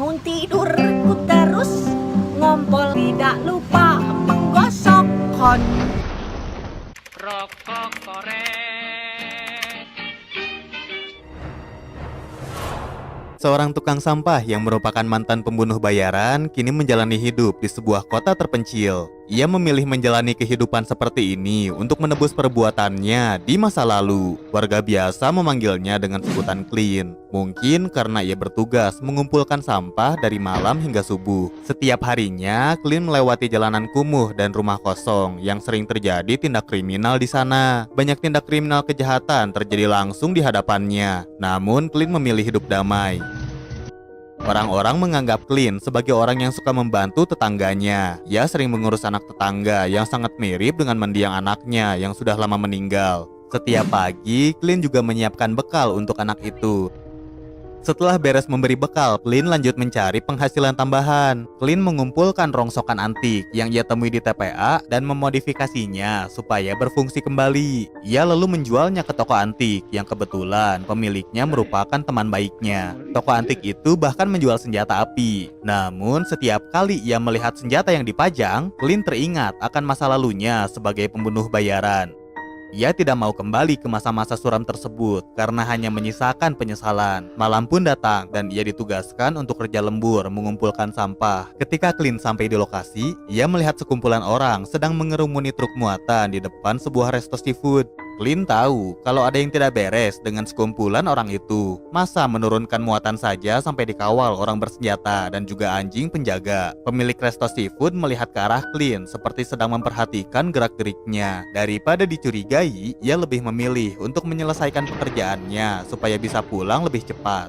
bangun tidur ku terus ngompol, tidak lupa menggosok kon. Rokok korek. Seorang tukang sampah yang merupakan mantan pembunuh bayaran kini menjalani hidup di sebuah kota terpencil. Ia memilih menjalani kehidupan seperti ini untuk menebus perbuatannya di masa lalu. Warga biasa memanggilnya dengan sebutan Clean. Mungkin karena ia bertugas mengumpulkan sampah dari malam hingga subuh. Setiap harinya, Clean melewati jalanan kumuh dan rumah kosong yang sering terjadi tindak kriminal di sana. Banyak tindak kriminal kejahatan terjadi langsung di hadapannya. Namun, Clean memilih hidup damai. Orang-orang menganggap Clean sebagai orang yang suka membantu tetangganya. Ia sering mengurus anak tetangga yang sangat mirip dengan mendiang anaknya yang sudah lama meninggal. Setiap pagi, Clean juga menyiapkan bekal untuk anak itu. Setelah beres memberi bekal, Clean lanjut mencari penghasilan tambahan. Clean mengumpulkan rongsokan antik yang ia temui di TPA dan memodifikasinya supaya berfungsi kembali. Ia lalu menjualnya ke toko antik yang kebetulan pemiliknya merupakan teman baiknya. Toko antik itu bahkan menjual senjata api. Namun setiap kali ia melihat senjata yang dipajang, Clean teringat akan masa lalunya sebagai pembunuh bayaran. Ia tidak mau kembali ke masa-masa suram tersebut karena hanya menyisakan penyesalan. Malam pun datang dan ia ditugaskan untuk kerja lembur mengumpulkan sampah. Ketika Clean sampai di lokasi, ia melihat sekumpulan orang sedang mengerumuni truk muatan di depan sebuah resto seafood. Clean tahu kalau ada yang tidak beres dengan sekumpulan orang itu. Masa menurunkan muatan saja sampai dikawal orang bersenjata dan juga anjing penjaga. Pemilik resto seafood melihat ke arah Clean seperti sedang memperhatikan gerak-geriknya. Daripada dicurigai, ia lebih memilih untuk menyelesaikan pekerjaannya supaya bisa pulang lebih cepat.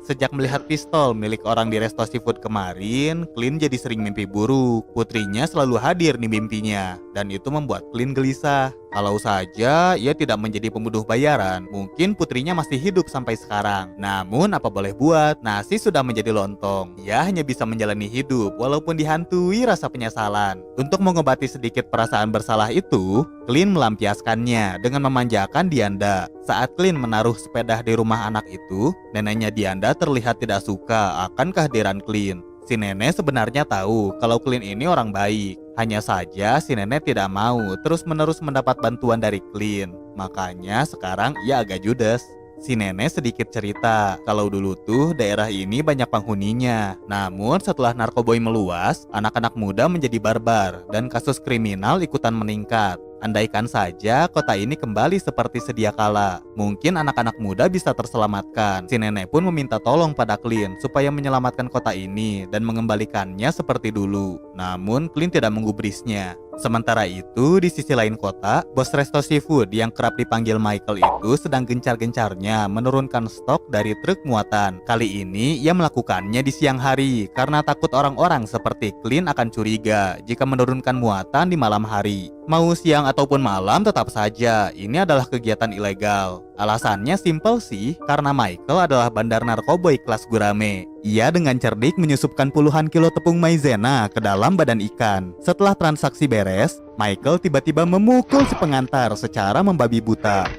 Sejak melihat pistol milik orang di resto seafood kemarin, Clean jadi sering mimpi buruk. Putrinya selalu hadir di mimpinya, dan itu membuat Clean gelisah. Kalau saja ia tidak menjadi pembunuh bayaran, mungkin putrinya masih hidup sampai sekarang. Namun apa boleh buat, nasi sudah menjadi lontong. Ia hanya bisa menjalani hidup walaupun dihantui rasa penyesalan. Untuk mengobati sedikit perasaan bersalah itu, Clean melampiaskannya dengan memanjakan Dianda. Saat Clean menaruh sepeda di rumah anak itu, neneknya Dianda terlihat tidak suka akan kehadiran Clean. Si nenek sebenarnya tahu kalau Clean ini orang baik. Hanya saja si nenek tidak mau terus-menerus mendapat bantuan dari Clean. Makanya sekarang ia agak judes. Si nenek sedikit cerita kalau dulu tuh daerah ini banyak penghuninya. Namun setelah narkoboy meluas, anak-anak muda menjadi barbar dan kasus kriminal ikutan meningkat. Andaikan saja kota ini kembali seperti sedia kala, mungkin anak-anak muda bisa terselamatkan. Si nenek pun meminta tolong pada Clean supaya menyelamatkan kota ini dan mengembalikannya seperti dulu. Namun Clean tidak menggubrisnya. Sementara itu, di sisi lain kota, bos resto seafood yang kerap dipanggil Michael itu sedang gencar-gencarnya menurunkan stok dari truk muatan. Kali ini, ia melakukannya di siang hari karena takut orang-orang seperti Clean akan curiga jika menurunkan muatan di malam hari. Mau siang ataupun malam tetap saja, ini adalah kegiatan ilegal. Alasannya simpel sih, karena Michael adalah bandar narkoboy kelas gurame. Ia dengan cerdik menyusupkan puluhan kilo tepung maizena ke dalam badan ikan. Setelah transaksi beres, Michael tiba-tiba memukul si pengantar secara membabi buta.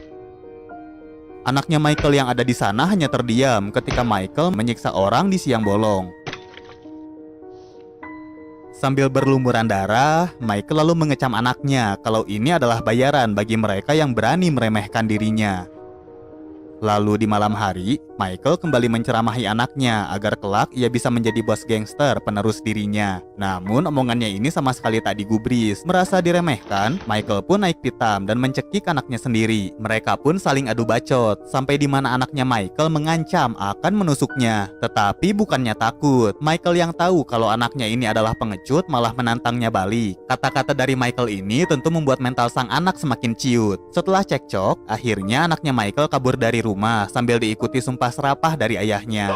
Anaknya Michael yang ada di sana hanya terdiam ketika Michael menyiksa orang di siang bolong. Sambil berlumuran darah, Michael lalu mengecam anaknya kalau ini adalah bayaran bagi mereka yang berani meremehkan dirinya. Lalu di malam hari, Michael kembali menceramahi anaknya agar kelak ia bisa menjadi bos gangster penerus dirinya. Namun omongannya ini sama sekali tak digubris. Merasa diremehkan, Michael pun naik pitam dan mencekik anaknya sendiri. Mereka pun saling adu bacot, sampai di mana anaknya Michael mengancam akan menusuknya. Tetapi bukannya takut, Michael yang tahu kalau anaknya ini adalah pengecut malah menantangnya balik. Kata-kata dari Michael ini tentu membuat mental sang anak semakin ciut. Setelah cekcok, akhirnya anaknya Michael kabur dari rumah sambil diikuti sumpah serapah dari ayahnya.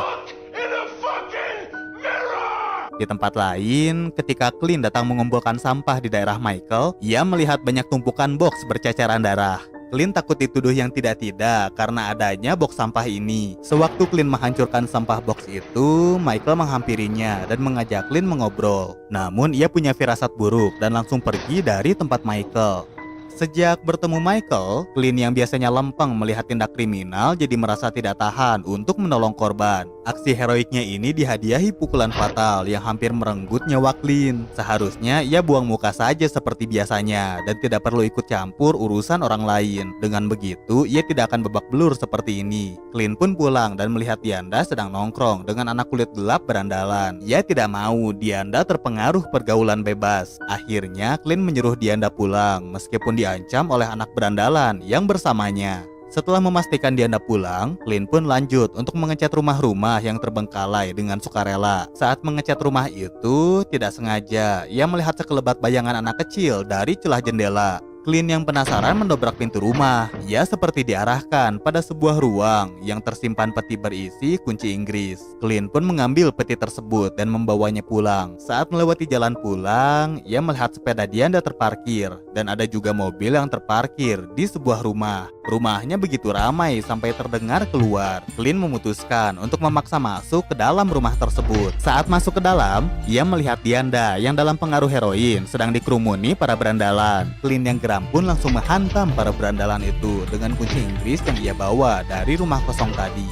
Di tempat lain, ketika Clean datang mengumpulkan sampah di daerah Michael, ia melihat banyak tumpukan box berceceran darah. Clean takut dituduh yang tidak-tidak karena adanya box sampah ini. Sewaktu Clean menghancurkan sampah box itu, Michael menghampirinya dan mengajak Clean mengobrol. Namun ia punya firasat buruk dan langsung pergi dari tempat Michael. Sejak bertemu Michael, Clint yang biasanya lempeng melihat tindak kriminal jadi merasa tidak tahan untuk menolong korban. Aksi heroiknya ini dihadiahi pukulan fatal yang hampir merenggut nyawa Clint. Seharusnya ia buang muka saja seperti biasanya dan tidak perlu ikut campur urusan orang lain. Dengan begitu, ia tidak akan babak belur seperti ini. Clint pun pulang dan melihat Dianda sedang nongkrong dengan anak kulit gelap berandalan. Ia tidak mau Dianda terpengaruh pergaulan bebas. Akhirnya, Clint menyuruh Dianda pulang meskipun diancam oleh anak berandalan yang bersamanya. Setelah memastikan Dianda pulang, Clint pun lanjut untuk mengecat rumah-rumah yang terbengkalai dengan sukarela. Saat mengecat rumah itu, tidak sengaja ia melihat sekelebat bayangan anak kecil dari celah jendela. Clint yang penasaran mendobrak pintu rumah. Ia seperti diarahkan pada sebuah ruang yang tersimpan peti berisi kunci Inggris. Clint pun mengambil peti tersebut dan membawanya pulang. Saat melewati jalan pulang, ia melihat sepeda Dianda terparkir dan ada juga mobil yang terparkir di sebuah rumah. Rumahnya begitu ramai sampai terdengar keluar. Clint memutuskan untuk memaksa masuk ke dalam rumah tersebut. Saat masuk ke dalam, ia melihat Dianda yang dalam pengaruh heroin sedang dikerumuni para berandalan. Clint yang geram pun langsung menghantam para berandalan itu dengan kunci Inggris yang ia bawa dari rumah kosong tadi.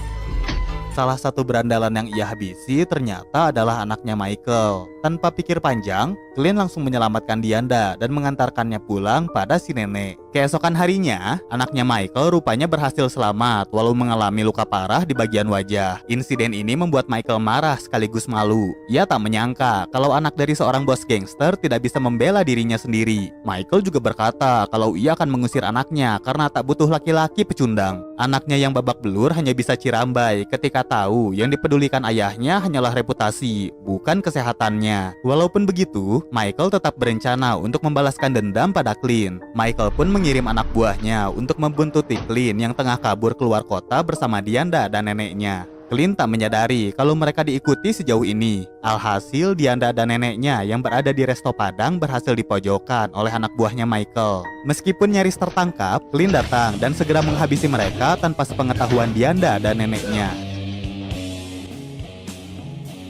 Salah satu berandalan yang ia habisi ternyata adalah anaknya Michael. Tanpa pikir panjang, Clint langsung menyelamatkan Dianda dan mengantarkannya pulang pada si nenek. Keesokan harinya, anaknya Michael rupanya berhasil selamat walau mengalami luka parah di bagian wajah. Insiden ini membuat Michael marah sekaligus malu. Ia tak menyangka kalau anak dari seorang bos gangster tidak bisa membela dirinya sendiri. Michael juga berkata kalau ia akan mengusir anaknya karena tak butuh laki-laki pecundang. Anaknya yang babak belur hanya bisa cirambai ketika tahu yang dipedulikan ayahnya hanyalah reputasi, bukan kesehatannya. Walaupun begitu, Michael tetap berencana untuk membalaskan dendam pada Clint. Michael pun mengirim anak buahnya untuk membuntuti Clint yang tengah kabur keluar kota bersama Dianda dan neneknya. Clint tak menyadari kalau mereka diikuti sejauh ini. Alhasil Dianda dan neneknya yang berada di resto Padang berhasil dipojokkan oleh anak buahnya Michael. Meskipun nyaris tertangkap, Clint datang dan segera menghabisi mereka tanpa sepengetahuan Dianda dan neneknya.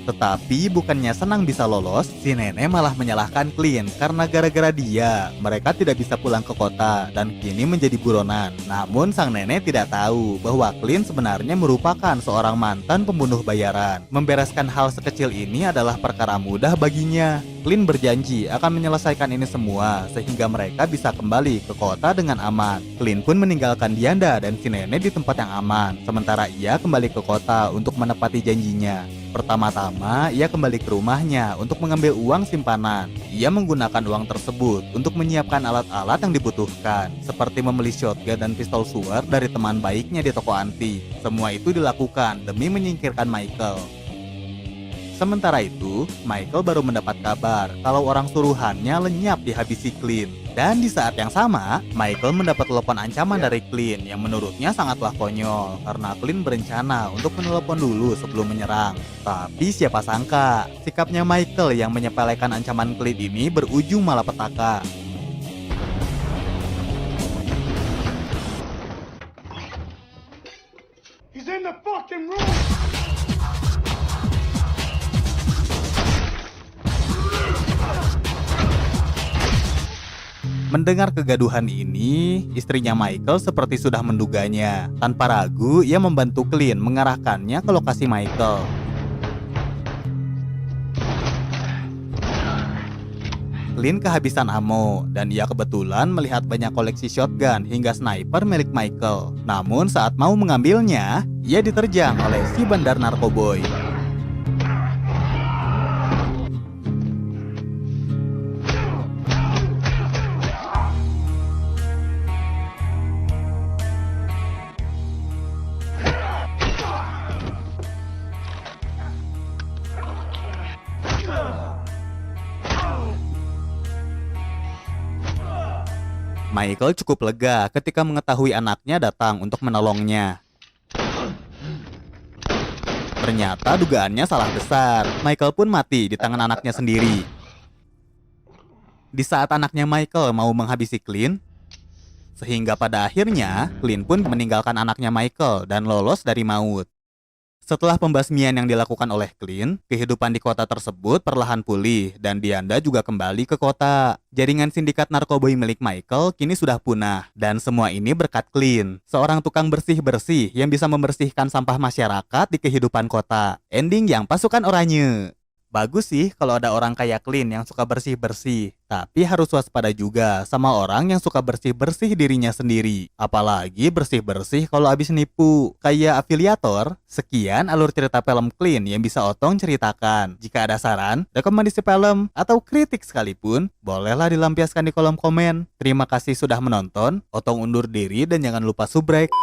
Tetapi bukannya senang bisa lolos, si nenek malah menyalahkan Clint karena gara-gara dia, mereka tidak bisa pulang ke kota dan kini menjadi buronan. Namun sang nenek tidak tahu bahwa Clint sebenarnya merupakan seorang mantan pembunuh bayaran. Membereskan hal sekecil ini adalah perkara mudah baginya. Clint berjanji akan menyelesaikan ini semua sehingga mereka bisa kembali ke kota dengan aman. Clint pun meninggalkan Dianda dan si nenek di tempat yang aman, sementara ia kembali ke kota untuk menepati janjinya. Pertama-tama, ia kembali ke rumahnya untuk mengambil uang simpanan. Ia menggunakan uang tersebut untuk menyiapkan alat-alat yang dibutuhkan, seperti membeli shotgun dan pistol suar dari teman baiknya di toko anti. Semua itu dilakukan demi menyingkirkan Michael. Sementara itu, Michael baru mendapat kabar kalau orang suruhannya lenyap dihabisi Clint. Dan di saat yang sama, Michael mendapat telepon ancaman dari Clint yang menurutnya sangatlah konyol karena Clint berencana untuk menelepon dulu sebelum menyerang. Tapi siapa sangka, sikapnya Michael yang menyepelekan ancaman Clint ini berujung malapetaka. He's in the fucking room! Mendengar kegaduhan ini, istrinya Michael seperti sudah menduganya. Tanpa ragu, ia membantu Clint mengarahkannya ke lokasi Michael. Clint kehabisan ammo, dan ia kebetulan melihat banyak koleksi shotgun hingga sniper milik Michael. Namun saat mau mengambilnya, ia diterjang oleh si bandar narkoboy. Michael cukup lega ketika mengetahui anaknya datang untuk menolongnya. Ternyata dugaannya salah besar. Michael pun mati di tangan anaknya sendiri. Di saat anaknya Michael mau menghabisi Clint, sehingga pada akhirnya Clint pun meninggalkan anaknya Michael dan lolos dari maut. Setelah pembasmian yang dilakukan oleh Clint, kehidupan di kota tersebut perlahan pulih dan Dianda juga kembali ke kota. Jaringan sindikat narkoboy milik Michael kini sudah punah dan semua ini berkat Clint, seorang tukang bersih-bersih yang bisa membersihkan sampah masyarakat di kehidupan kota. Ending yang pasukan oranye. Bagus sih kalau ada orang kayak Clint yang suka bersih-bersih. Tapi harus waspada juga sama orang yang suka bersih-bersih dirinya sendiri. Apalagi bersih-bersih kalau abis nipu. Kayak afiliator. Sekian alur cerita film Clint yang bisa Otong ceritakan. Jika ada saran, rekomendasi film, atau kritik sekalipun, bolehlah dilampiaskan di kolom komen. Terima kasih sudah menonton. Otong undur diri dan jangan lupa subrek.